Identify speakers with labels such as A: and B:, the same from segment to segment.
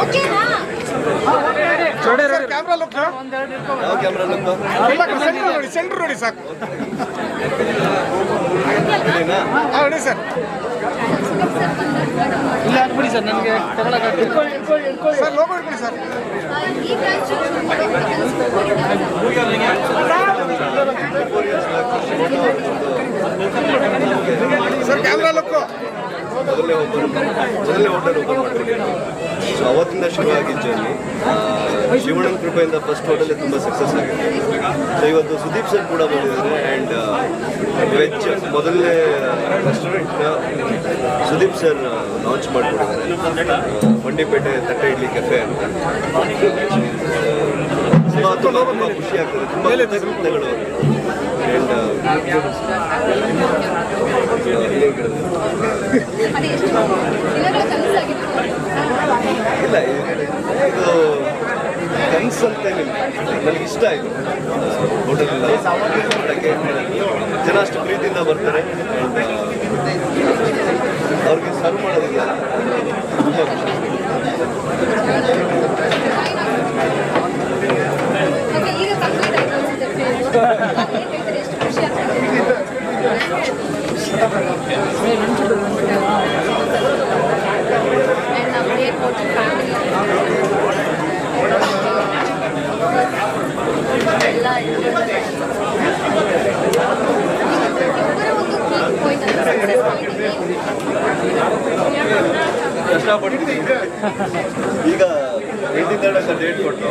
A: ಓಕೆನಾ
B: sir camera look ಯಾವ camera look centre ನೋಡಿ ಸಾಕು ನೋಡಿ ಸರ್
C: ಇಲ್ಲ ಅನ್ಬಿಡಿ ಸರ್ ನನಗೆ
B: ಸರ್ ಲೋಗೋ ಇಟ್ಕೊಳ್ಳಿ ಸರ್
A: ಈ ಬ್ರಾಂಚ್
B: ಸರ್ ಕ್ಯಾಮ್ರಾ ಲುಕ್
D: ಮೊದಲನೇ ಹೋಟೆಲ್ ಓಪನ್ ಮಾಡ್ಕೊಂಡಿದ್ದೆ. ಸೊ ಅವತ್ತಿಂದ ಶುರುವಾಗಿದ್ದ ಜರ್ನಿ ಶಿವಣ್ಣನ ಕೃಪೆಯಿಂದ ಫಸ್ಟ್ ಹೋಟೆಲ್ ತುಂಬ ಸಕ್ಸಸ್ ಆಗಿದೆ. ಸೊ ಇವತ್ತು ಸುದೀಪ್ ಸರ್ ಕೂಡ ಬಂದಿದ್ದಾರೆ ಆ್ಯಂಡ್ ವೆಜ್ ಮೊದಲನೇ ರೆಸ್ಟೋರೆಂಟ್ನ ಸುದೀಪ್ ಸರ್ ಲಾಂಚ್ ಮಾಡಿಕೊಂಡಿದ್ದಾರೆ ಮಂಡಿಪೇಟೆ ತಟ್ಟೆ ಇಡ್ಲಿ ಕೆಫೆ ಅಂತ. ತುಂಬ ಖುಷಿ ಆಗ್ತದೆ, ತುಂಬ ಕೃತಜ್ಞತೆಗಳು ಆ್ಯಂಡ್ ಇಲ್ಲ ಇದು ಕನಸು ಅಂತ ಏನಿಲ್ಲ, ನನಗೆ ಇಷ್ಟ ಆಯಿತು ಹೋಟೆಲ್ ಊಟಕ್ಕೆ. ಜನ ಅಷ್ಟು ಪ್ರೀತಿಯಿಂದ ಬರ್ತಾರೆ, ಅವ್ರಿಗೆ ಸರ್ವ್ ಮಾಡೋದಿಲ್ಲ ತುಂಬ ಖುಷಿ. ಕಷ್ಟಪಡ್ತೀನಿ. ಈಗ 23rd ಅಂತ ಡೇಟ್ ಕೊಟ್ಟು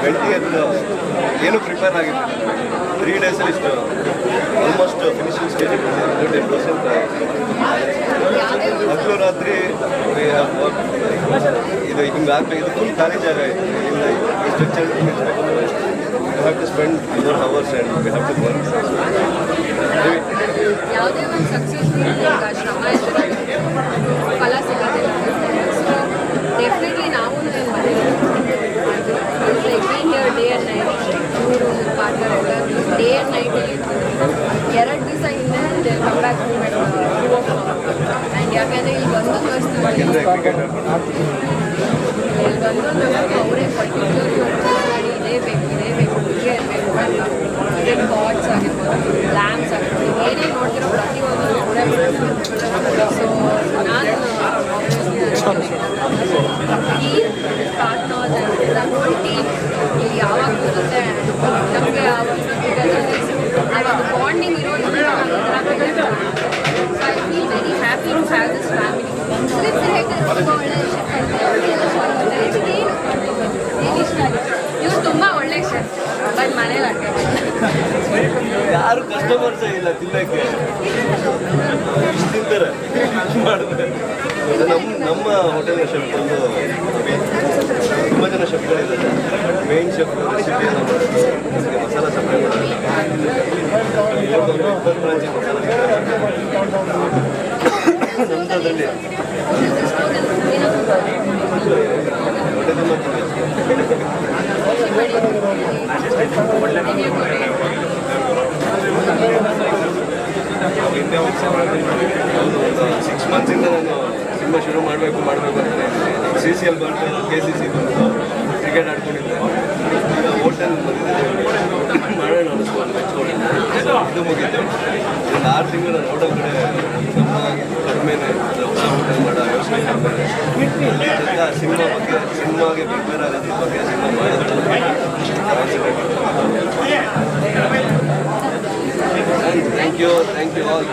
D: 20th ಏನು ಪ್ರಿಪೇರ್ ಆಗಿತ್ತು 3 ಡೇಸಲ್ಲಿ ಇಷ್ಟು ಆಲ್ಮೋಸ್ಟ್ ಫಿನಿಶಿಂಗ್ ಸ್ಟೇಜ್ 10% ಹಗಲು ರಾತ್ರಿ ಇದು ಹಿಂಗೆ ಆಗಬೇಕು. ಫುಲ್ ಖಾಲಿ ಜಾಗ ಇದೆ. ಈ structure we have to spend more hours and we have to work.
A: ಯಾವುದೇ ಒಂದು ಸಕ್ಸಸ್ಫುಲ್ ಶ್ರಮ ಇರ್ತದೆ, ಫಲ ಸಿಗೋದಿಲ್ಲ. ಸೊ ಡೆಫಿನೆಟ್ಲಿ ನಾವು ಡೇ ಆ್ಯಂಡ್ ನೈಟ್ ಮೂರು ಪಾರ್ಟ್ನರ್ ಎಲ್ಲ ಡೇ ಆ್ಯಂಡ್ ನೈಟಲ್ಲಿ 2 ದಿವಸ ಹಿಂದೆ ಕಮ್ ಬ್ಯಾಕ್ ಆ್ಯಂಡ್ ಯಾಕೆಂದರೆ ಈಗ ಒಂದೊಂದು ವರ್ಷ ಅವರೇ ಪರ್ಟಿಕ್ಯುಲರ್ಲಿ ಮಾಡಿ ಇದೇ ಬೇಕು ಹೀಗೆ ಇರಬೇಕು ಅಂತ. ಇದೇ ಪಾಟ್ಸ್ ಆಗಿರ್ಬೋದು, ಲ್ಯಾಂಪ್ಸ್ ಆಗಿರ್ಬೋದು, ಏನೇ ನೋಡ್ತಿರೋ ಪ್ರತಿಯೊಂದು ಅವರೇ. ಸೊ ನಾನು ಈ ಪಾರ್ಟ್ನರ್ಸ್ ಎಲ್ಲ ಟೀಮ್ ಇಲ್ಲಿ ಯಾವಾಗ ಬರುತ್ತೆ ನಮಗೆ ಆ ಒಂದು ಬಾಂಡಿಂಗ್ ಇರೋದ್ರಿಂದ I feel very happy to have this family. ತುಂಬ ಒಳ್ಳೆಯ ಏನು ಇಷ್ಟ ಆಗಿದೆ, ಇವ್ರು ತುಂಬ ಒಳ್ಳೆ ಶೆಫ್. ಬಟ್ ಮನೇಲಿ
D: ಯಾರು ಕಸ್ಟಮರ್ಸ್ ಇಲ್ಲ ತಿನ್ನಕ್ಕೆ, ಇಷ್ಟು ತಿಂತಾರೆ ಮಾಡಿದ್ರೆ. ನಮ್ಮ ಹೋಟೆಲ್ನ ಶೆಫ್ ಒಂದು ತುಂಬ ಜನ ಶೆಫ್ಗಳಿದ್ದಾರೆ. ಮೇನ್ ಶೆಫ್ ರೆಸಿಪಿಯನ್ನು ಮಾಡೋದು, ನಮಗೆ ಮಸಾಲ ಸಪ್ಲೈ ಮಾಡೋದು, 20 ಬ್ರಾಂಚ್ ಮಸಾಲ ನಮ್ಮದ್ರಲ್ಲಿ ಹೊಟ್ಟೆ ತುಂಬ ಹಿಂದೆ ಒಂದು 6 ಮಂತ್ಸಿಂದ ನಾನು ಸಿನಿಮಾ ಶುರು ಮಾಡಬೇಕು ಅಂತ CCL ಬಂತು, KCC ಬಂತು, ಕ್ರಿಕೆಟ್ ಆಡ್ಕೊಂಡಿದ್ದೆ. ಈಗ ಹೋಟೆಲ್ ಬಂದಿದ್ದೆ, ಮಾಡೋಣ ಇದು ಮುಗಿತು. ಒಂದು 6 ತಿಂಗಳು ನಾನು ಹೋಟೆಲ್ ಕಡೆ ನಮ್ಮ ಕಡಿಮೆನೇ ಹೊಸ ಹೋಟೆಲ್ ಮಾಡೋ ಯೋಚನೆ ಮಾಡ್ತಾರೆ. ಸಿನಿಮಾಗೆ ಪ್ರಿಪೇರ್ ಆಗೋದ್ರ ಬಗ್ಗೆ, ಸಿನಿಮಾ ಮಾಡೋದ್ರ ಬಗ್ಗೆ ಥ್ಯಾಂಕ್ ಯು ಆಲ್.